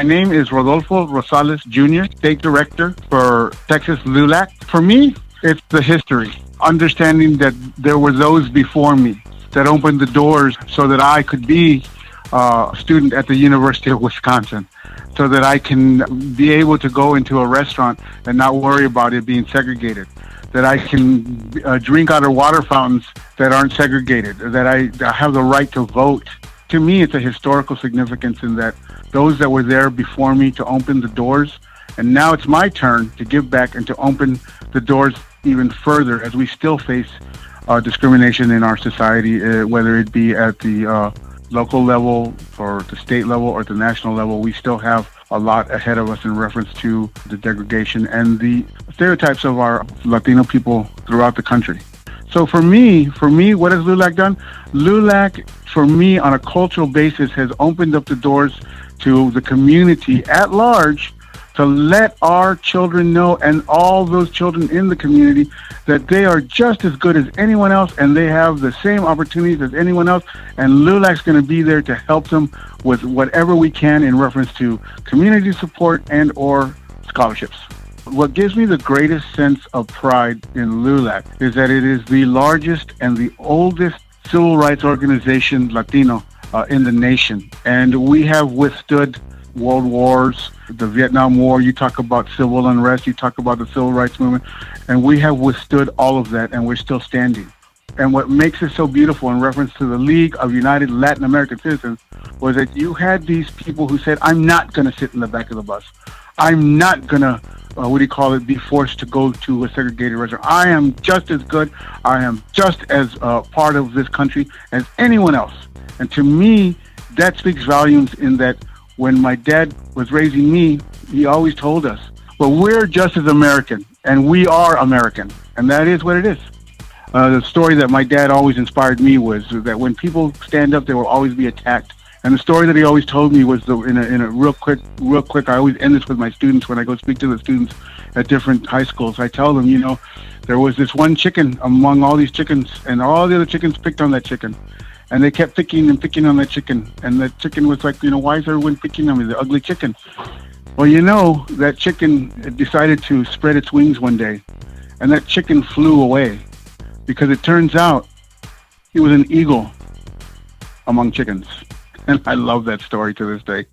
name is Rodolfo Rosales Jr., State Director for Texas LULAC. For me, it's the history, understanding that there were those before me that opened the doors so that I could be a student at the University of Wisconsin, so that I can be able to go into a restaurant and not worry about it being segregated, that I can drink out of water fountains that aren't segregated, that I have the right to vote. To me, it's a historical significance in that those that were there before me to open the doors, and now it's my turn to give back and to open the doors even further as we still face discrimination in our society, whether it be at the local level or the state level or the national level. We still have a lot ahead of us in reference to the degradation and the stereotypes of our Latino people throughout the country. So for me, what has LULAC done? LULAC, for me, on a cultural basis, has opened up the doors to the community at large to let our children know, and all those children in the community, that they are just as good as anyone else and they have the same opportunities as anyone else. And LULAC's going to be there to help them with whatever we can in reference to community support and or scholarships. What gives me the greatest sense of pride in LULAC is that it is the largest and the oldest civil rights organization, Latino, in the nation. And we have withstood world wars, the Vietnam War, you talk about civil unrest, you talk about the civil rights movement, and we have withstood all of that, and we're still standing. And what makes it so beautiful in reference to the League of United Latin American Citizens was that you had these people who said, I'm not going to sit in the back of the bus. I'm not going to, be forced to go to a segregated restaurant. I am just as good. I am just as part of this country as anyone else. And to me, that speaks volumes in that when my dad was raising me, he always told us, well, we're just as American, and we are American, and that is what it is. The story that my dad always inspired me was that when people stand up, they will always be attacked. And the story that he always told me was, in a real quick, I always end this with my students when I go speak to the students at different high schools. I tell them, there was this one chicken among all these chickens, and all the other chickens picked on that chicken. And they kept picking on that chicken. And the chicken was like, why is everyone picking on me, the ugly chicken? Well, that chicken decided to spread its wings one day. And that chicken flew away because it turns out he was an eagle among chickens. And I love that story to this day.